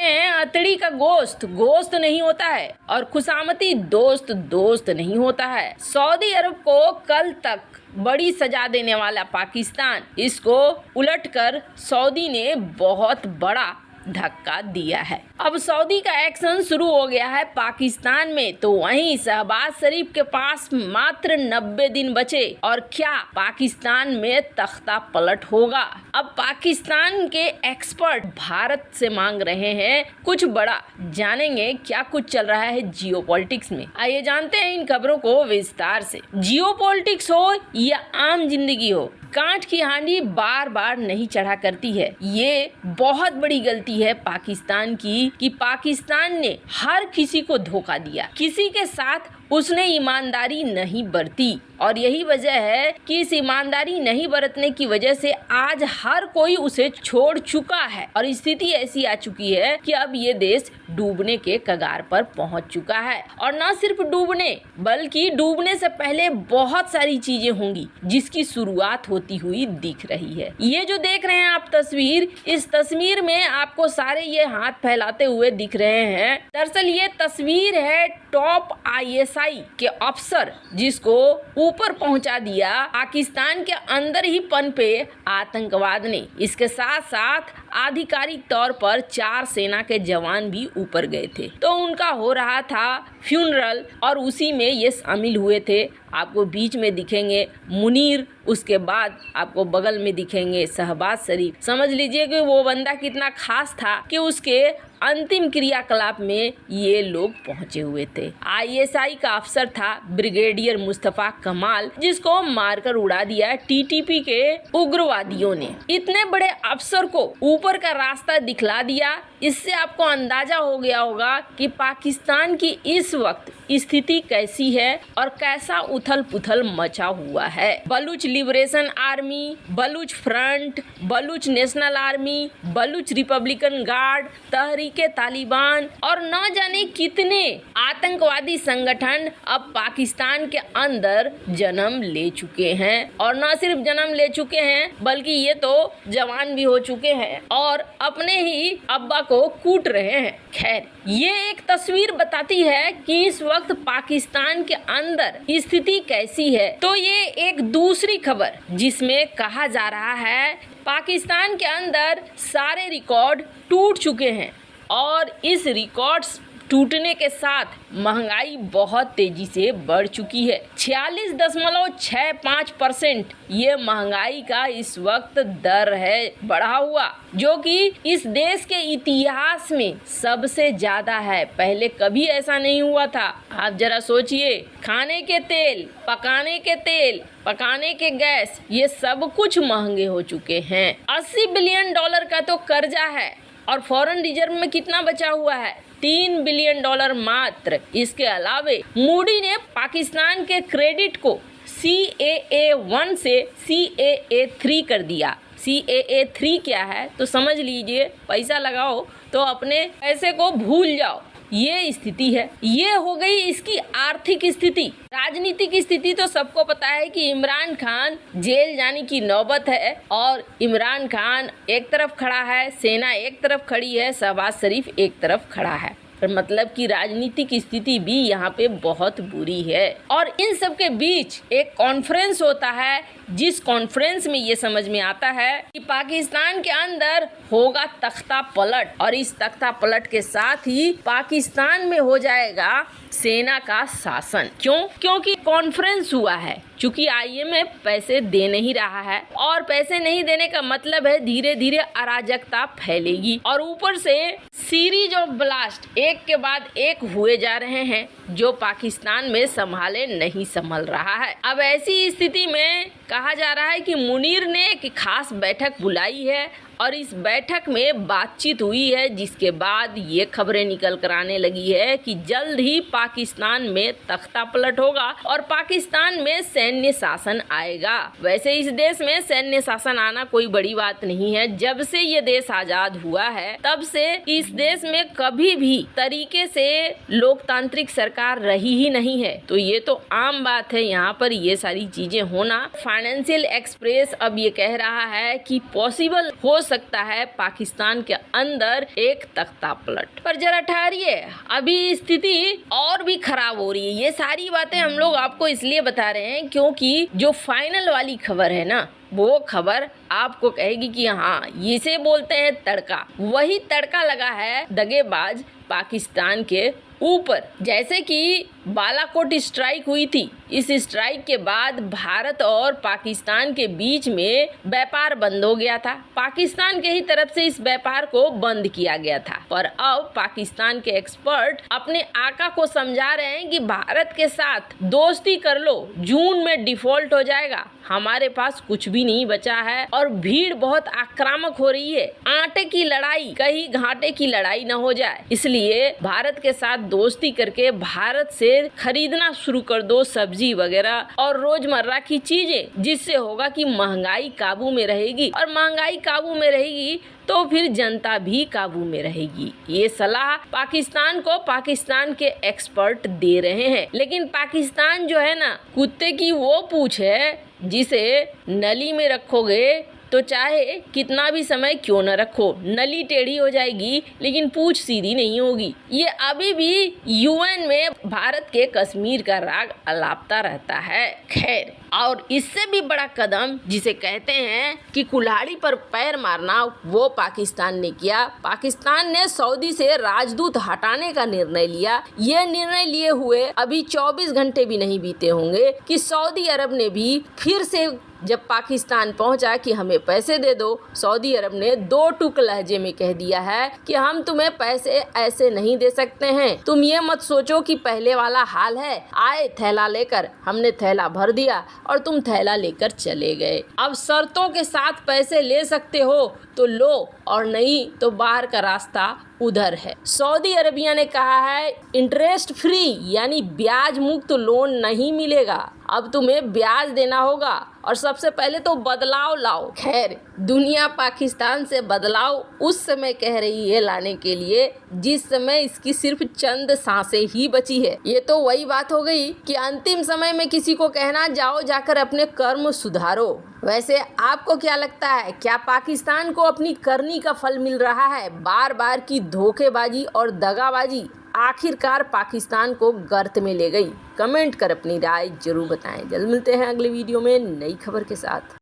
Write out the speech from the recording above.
अतड़ी का गोश्त गोश्त नहीं होता है और खुशामती दोस्त दोस्त नहीं होता है। सऊदी अरब को कल तक बड़ी सजा देने वाला पाकिस्तान, इसको उलटकर सऊदी ने बहुत बड़ा धक्का दिया है। अब सऊदी का एक्शन शुरू हो गया है पाकिस्तान में, तो वहीं शहबाज शरीफ के पास मात्र 90 दिन बचे और क्या पाकिस्तान में तख्ता पलट होगा। अब पाकिस्तान के एक्सपर्ट भारत से मांग रहे हैं कुछ बड़ा। जानेंगे क्या कुछ चल रहा है जियोपॉलिटिक्स में। आइए जानते हैं इन खबरों को विस्तार से। जियोपॉलिटिक्स हो या आम जिंदगी हो, कांट की हांडी बार बार नहीं चढ़ा करती है। ये बहुत बड़ी गलती है पाकिस्तान की कि पाकिस्तान ने हर किसी को धोखा दिया, किसी के साथ उसने ईमानदारी नहीं बरती और यही वजह है कि इस ईमानदारी नहीं बरतने की वजह से आज हर कोई उसे छोड़ चुका है और स्थिति ऐसी आ चुकी है कि अब ये देश डूबने के कगार पर पहुंच चुका है। और न सिर्फ डूबने बल्कि डूबने से पहले बहुत सारी चीजें होंगी जिसकी शुरुआत होती हुई दिख रही है। ये जो देख रहे हैं आप तस्वीर, इस तस्वीर में आपको सारे ये हाथ फैलाते हुए दिख रहे हैं। दरअसल ये तस्वीर है टॉप ISI के अफसर जिसको ऊपर पहुंचा दिया पाकिस्तान के अंदर ही पनपे आतंकवाद ने। इसके साथ साथ आधिकारिक तौर पर 4 सेना के जवान भी ऊपर गए थे, तो उनका हो रहा था फ्यूनरल और उसी में ये शामिल हुए थे। आपको बीच में दिखेंगे मुनीर, उसके बाद आपको बगल में दिखेंगे शहबाज शरीफ। समझ लीजिए कि वो बंदा कितना खास था कि उसके अंतिम क्रियाकलाप में ये लोग पहुंचे हुए थे। ISI का अफसर था ब्रिगेडियर मुस्तफा कमाल, जिसको मारकर उड़ा दिया TTP के उग्रवादियों ने। इतने बड़े अफसर को ऊपर का रास्ता दिखला दिया। इससे आपको अंदाजा हो गया होगा कि पाकिस्तान की इस वक्त स्थिति कैसी है और कैसा उथल पुथल मचा हुआ है। Baloch liberation army, Baloch front, Baloch national army, Baloch Republican guard, Tehreek-e Taliban और न जाने कितने आतंकवादी संगठन अब पाकिस्तान के अंदर जन्म ले चुके हैं। और न सिर्फ जन्म ले चुके हैं बल्कि ये तो जवान भी हो चुके हैं और अपने ही अब्बा को कूट रहे हैं। खैर, ये एक तस्वीर बताती है कि इस वक्त पाकिस्तान के अंदर स्थिति कैसी है। तो ये एक दूसरी खबर जिसमें कहा जा रहा है पाकिस्तान के अंदर सारे रिकॉर्ड टूट चुके हैं और इस रिकॉर्ड्स टूटने के साथ महंगाई बहुत तेजी से बढ़ चुकी है। 46.65% ये महंगाई का इस वक्त दर है बढ़ा हुआ, जो कि इस देश के इतिहास में सबसे ज्यादा है। पहले कभी ऐसा नहीं हुआ था। आप जरा सोचिए, खाने के तेल, पकाने के गैस, ये सब कुछ महंगे हो चुके हैं। $80 बिलियन का तो कर्जा है और फॉरेन रिजर्व में कितना बचा हुआ है? $3 बिलियन मात्र। इसके अलावे मूडी ने पाकिस्तान के क्रेडिट को CAA1 से CAA3 कर दिया। CAA3 क्या है तो समझ लीजिए, पैसा लगाओ तो अपने पैसे को भूल जाओ, ये स्थिति है। ये हो गई इसकी आर्थिक स्थिति। राजनीतिक स्थिति तो सबको पता है कि इमरान खान जेल जाने की नौबत है और इमरान खान एक तरफ खड़ा है, सेना एक तरफ खड़ी है, शहबाज शरीफ एक तरफ खड़ा है। मतलब कि राजनीतिक स्थिति भी यहाँ पे बहुत बुरी है। और इन सब के बीच एक कॉन्फ्रेंस होता है, जिस कॉन्फ्रेंस में ये समझ में आता है कि पाकिस्तान के अंदर होगा तख्ता पलट और इस तख्ता पलट के साथ ही पाकिस्तान में हो जाएगा सेना का शासन। क्योंकि कॉन्फ्रेंस हुआ है। चूंकि IMF पैसे दे नहीं रहा है और पैसे नहीं देने का मतलब है धीरे धीरे अराजकता फैलेगी और ऊपर से सीरीज ऑफ ब्लास्ट एक के बाद एक हुए जा रहे हैं जो पाकिस्तान में संभाले नहीं संभल रहा है। अब ऐसी स्थिति में कहा जा रहा है कि मुनीर ने एक खास बैठक बुलाई है और इस बैठक में बातचीत हुई है, जिसके बाद ये खबरें निकल कर आने लगी है कि जल्द ही पाकिस्तान में तख्ता पलट होगा और पाकिस्तान में सैन्य शासन आएगा। वैसे इस देश में सैन्य शासन आना कोई बड़ी बात नहीं है। जब से ये देश आजाद हुआ है तब से इस देश में कभी भी तरीके से लोकतांत्रिक सरकार रही ही नहीं है, तो ये तो आम बात है यहाँ पर ये सारी चीजें होना। फाइनेंशियल एक्सप्रेस अब ये कह रहा है कि पॉसिबल हो सकता है पाकिस्तान के अंदर एक तख्ता पलट। पर जरा ठहरिए, अभी स्थिति और भी खराब हो रही है। ये सारी बातें हम लोग आपको इसलिए बता रहे हैं क्योंकि जो फाइनल वाली खबर है ना, वो खबर आपको कहेगी कि हाँ, इसे बोलते हैं तड़का। वही तड़का लगा है दगेबाज पाकिस्तान के ऊपर। जैसे कि बालाकोट स्ट्राइक हुई थी, इस स्ट्राइक के बाद भारत और पाकिस्तान के बीच में व्यापार बंद हो गया था। पाकिस्तान के ही तरफ से इस व्यापार को बंद किया गया था। पर अब पाकिस्तान के एक्सपर्ट अपने आका को समझा रहे हैं कि भारत के साथ दोस्ती कर लो, जून में डिफॉल्ट हो जाएगा, हमारे पास कुछ भी नहीं बचा है और भीड़ बहुत आक्रामक हो रही है। आटे की लड़ाई कहीं घाटे की लड़ाई न हो जाए, इसलिए भारत के साथ दोस्ती करके भारत से खरीदना शुरू कर दो सब्जी वगैरह और रोजमर्रा की चीजें, जिससे होगा कि महंगाई काबू में रहेगी और महंगाई काबू में रहेगी तो फिर जनता भी काबू में रहेगी। ये सलाह पाकिस्तान को पाकिस्तान के एक्सपर्ट दे रहे हैं। लेकिन पाकिस्तान जो है ना, कुत्ते की वो पूंछ है जिसे नली में रखोगे तो चाहे कितना भी समय क्यों न रखो, नली टेढ़ी हो जाएगी लेकिन पूंछ सीधी नहीं होगी। ये अभी भी यूएन में भारत के कश्मीर का राग अलापता रहता है। खैर, और इससे भी बड़ा कदम जिसे कहते हैं कि कुल्हाड़ी पर पैर मारना, वो पाकिस्तान ने किया। पाकिस्तान ने सऊदी से राजदूत हटाने का निर्णय लिया। ये निर्णय लिए हुए अभी 24 घंटे भी नहीं बीते होंगे कि सऊदी अरब ने भी फिर से, जब पाकिस्तान पहुंचा कि हमें पैसे दे दो, सऊदी अरब ने 2 टूक लहजे में कह दिया है कि हम तुम्हें पैसे ऐसे नहीं दे सकते हैं। तुम ये मत सोचो कि पहले वाला हाल है, आए थैला लेकर, हमने थैला भर दिया और तुम थैला लेकर चले गए। अब शर्तों के साथ पैसे ले सकते हो तो लो, और नहीं तो बाहर का रास्ता उधर है। सऊदी अरबिया ने कहा है इंटरेस्ट फ्री यानी ब्याज मुक्त लोन नहीं मिलेगा, अब तुम्हें ब्याज देना होगा और सबसे पहले तो बदलाव लाओ। खैर, दुनिया पाकिस्तान से बदलाव उस समय कह रही है लाने के लिए जिस समय इसकी सिर्फ चंद सांसें ही बची है। ये तो वही बात हो गई कि अंतिम समय में किसी को कहना जाओ जाकर अपने कर्म सुधारो। वैसे आपको क्या लगता है, क्या पाकिस्तान को अपनी करनी का फल मिल रहा है? बार बार की धोखेबाजी और दगाबाजी आखिरकार पाकिस्तान को गर्त में ले गई। कमेंट कर अपनी राय जरूर बताएं। जल्द मिलते हैं अगले वीडियो में नई खबर के साथ।